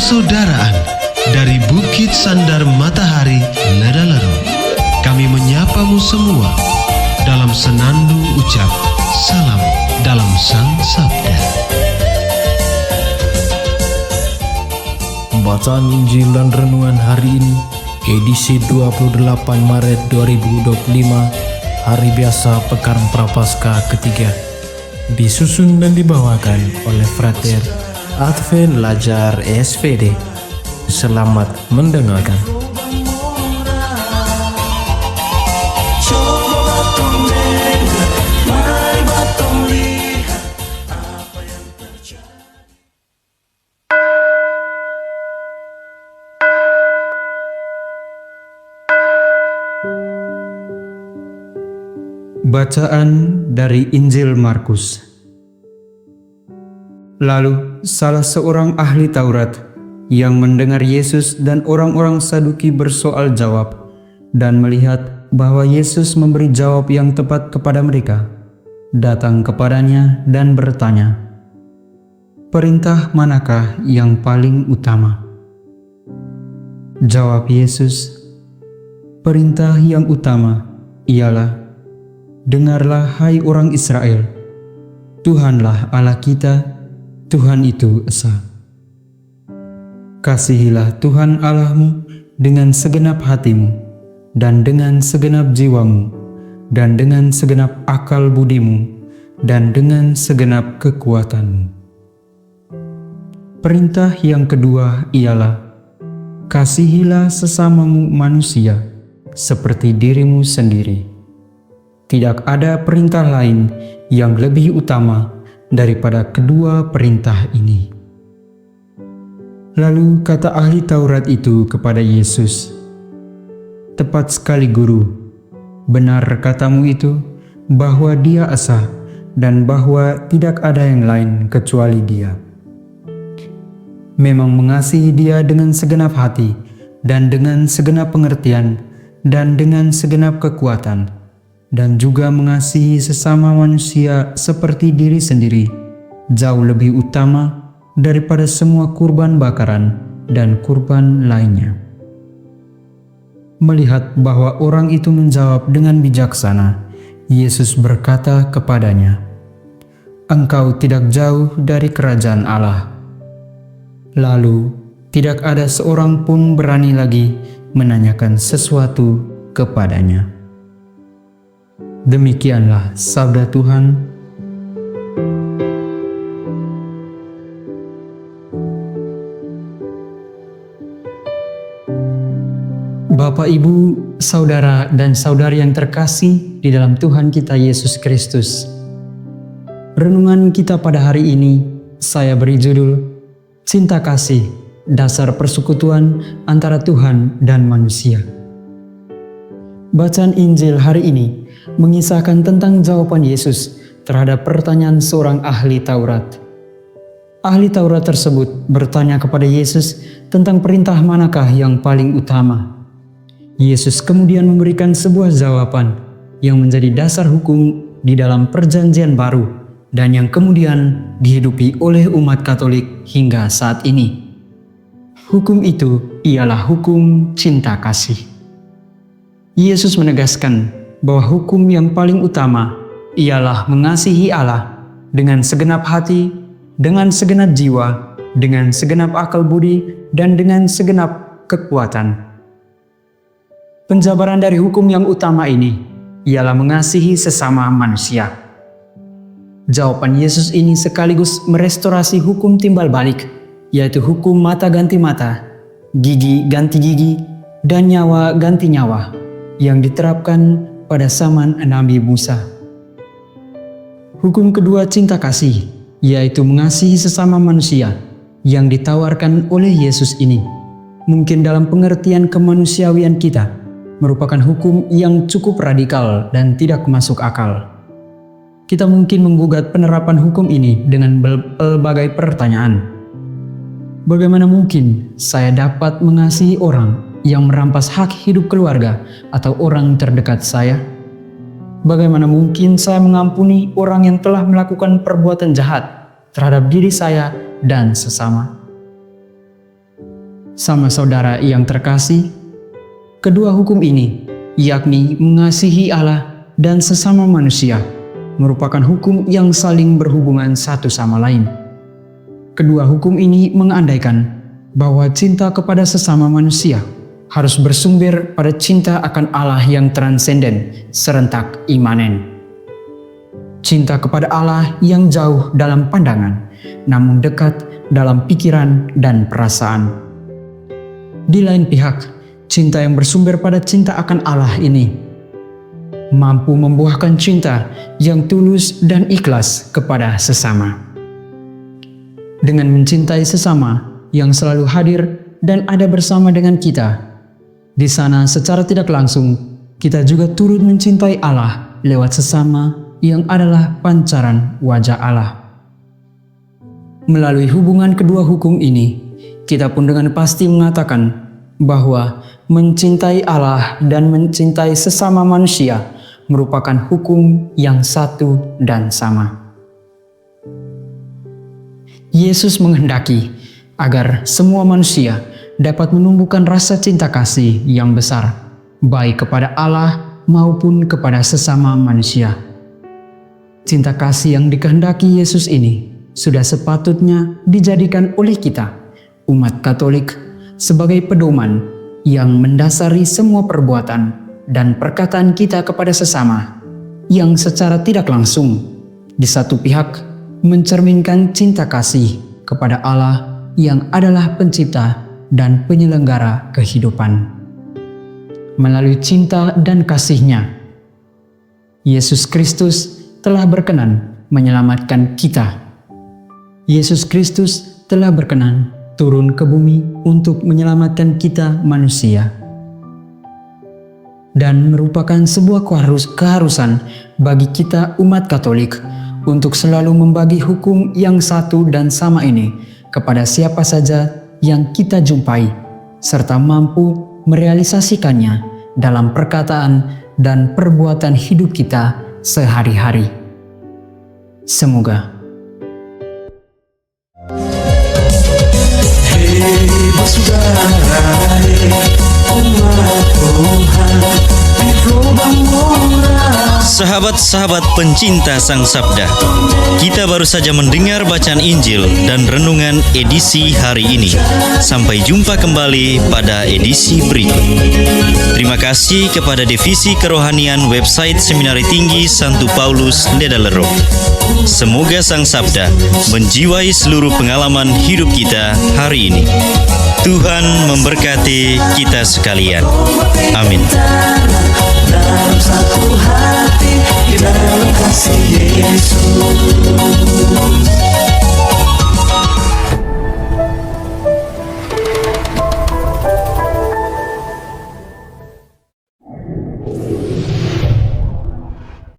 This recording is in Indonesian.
persaudaraan dari Bukit Sandar Matahari Ledalero. Kami menyapamu semua dalam senandung ucap salam dalam Sang Sabda. Bacaan Injil dan Renungan hari ini, edisi 28 Maret 2025, Hari Biasa Pekan Prapaskah ketiga, disusun dan dibawakan oleh Frater Advent Lajar SVD. Selamat mendengarkan. Bacaan dari Injil Markus. Lalu salah seorang ahli Taurat yang mendengar Yesus dan orang-orang Saduki bersoal jawab dan melihat bahwa Yesus memberi jawab yang tepat kepada mereka, datang kepadanya dan bertanya, "Perintah manakah yang paling utama?" Jawab Yesus, "Perintah yang utama ialah, dengarlah hai orang Israel, Tuhanlah Allah kita, Tuhan itu esa. Kasihilah Tuhan Allahmu dengan segenap hatimu, dan dengan segenap jiwamu, dan dengan segenap akal budimu, dan dengan segenap kekuatanmu." Perintah yang kedua ialah, kasihilah sesamamu manusia seperti dirimu sendiri. Tidak ada perintah lain yang lebih utama daripada kedua perintah ini. Lalu kata ahli Taurat itu kepada Yesus, "Tepat sekali Guru, benar katamu itu bahwa Dia esa dan bahwa tidak ada yang lain kecuali Dia. Memang mengasihi Dia dengan segenap hati dan dengan segenap pengertian dan dengan segenap kekuatan, dan juga mengasihi sesama manusia seperti diri sendiri, jauh lebih utama daripada semua kurban bakaran dan kurban lainnya." Melihat bahwa orang itu menjawab dengan bijaksana, Yesus berkata kepadanya, "Engkau tidak jauh dari kerajaan Allah." Lalu tidak ada seorang pun berani lagi menanyakan sesuatu kepadanya. Demikianlah sabda Tuhan. Bapak, Ibu, saudara dan saudari yang terkasih di dalam Tuhan kita Yesus Kristus. Renungan kita pada hari ini saya beri judul Cinta Kasih, Dasar Persekutuan Antara Tuhan dan Manusia. Bacaan Injil hari ini mengisahkan tentang jawaban Yesus terhadap pertanyaan seorang ahli Taurat. Ahli Taurat tersebut bertanya kepada Yesus tentang perintah manakah yang paling utama. Yesus kemudian memberikan sebuah jawaban yang menjadi dasar hukum di dalam Perjanjian Baru dan yang kemudian dihidupi oleh umat Katolik hingga saat ini. Hukum itu ialah hukum cinta kasih. Yesus menegaskan bahwa hukum yang paling utama ialah mengasihi Allah dengan segenap hati, dengan segenap jiwa, dengan segenap akal budi, dan dengan segenap kekuatan. Penjabaran dari hukum yang utama ini ialah mengasihi sesama manusia. Jawaban Yesus ini sekaligus merestorasi hukum timbal balik, yaitu hukum mata ganti mata, gigi ganti gigi, dan nyawa ganti nyawa yang diterapkan pada zaman Nabi Musa. Hukum kedua cinta kasih, yaitu mengasihi sesama manusia yang ditawarkan oleh Yesus ini, mungkin dalam pengertian kemanusiawian kita, merupakan hukum yang cukup radikal dan tidak masuk akal. Kita mungkin menggugat penerapan hukum ini dengan berbagai pertanyaan. Bagaimana mungkin saya dapat mengasihi orang yang merampas hak hidup keluarga atau orang terdekat saya? Bagaimana mungkin saya mengampuni orang yang telah melakukan perbuatan jahat terhadap diri saya dan sesama? Sama saudara yang terkasih, kedua hukum ini, yakni mengasihi Allah dan sesama manusia, merupakan hukum yang saling berhubungan satu sama lain. Kedua hukum ini mengandaikan bahwa cinta kepada sesama manusia harus bersumber pada cinta akan Allah yang transenden, serentak imanen. Cinta kepada Allah yang jauh dalam pandangan, namun dekat dalam pikiran dan perasaan. Di lain pihak, cinta yang bersumber pada cinta akan Allah ini mampu membuahkan cinta yang tulus dan ikhlas kepada sesama. Dengan mencintai sesama yang selalu hadir dan ada bersama dengan kita, di sana secara tidak langsung kita juga turut mencintai Allah lewat sesama yang adalah pancaran wajah Allah. Melalui hubungan kedua hukum ini, kita pun dengan pasti mengatakan bahwa mencintai Allah dan mencintai sesama manusia merupakan hukum yang satu dan sama. Yesus menghendaki agar semua manusia dapat menumbuhkan rasa cinta kasih yang besar, baik kepada Allah maupun kepada sesama manusia. Cinta kasih yang dikehendaki Yesus ini sudah sepatutnya dijadikan oleh kita, umat Katolik, sebagai pedoman yang mendasari semua perbuatan dan perkataan kita kepada sesama, yang secara tidak langsung, di satu pihak, mencerminkan cinta kasih kepada Allah yang adalah pencipta dan penyelenggara kehidupan. Melalui cinta dan kasih-Nya, Yesus Kristus telah berkenan menyelamatkan kita. Yesus Kristus telah berkenan turun ke bumi untuk menyelamatkan kita manusia. Dan merupakan sebuah keharusan bagi kita umat Katolik untuk selalu membagi hukum yang satu dan sama ini kepada siapa saja yang kita jumpai, serta mampu merealisasikannya dalam perkataan dan perbuatan hidup kita sehari-hari. Semoga. Hei saudara, umat Tuhan, digelombang murah. Sahabat-sahabat pencinta Sang Sabda, kita baru saja mendengar bacaan Injil dan renungan edisi hari ini. Sampai jumpa kembali pada edisi berikut. Terima kasih kepada Divisi Kerohanian website Seminari Tinggi Santo Paulus Ledalerro. Semoga Sang Sabda menjiwai seluruh pengalaman hidup kita hari ini. Tuhan memberkati kita sekalian. Amin. Dalam satu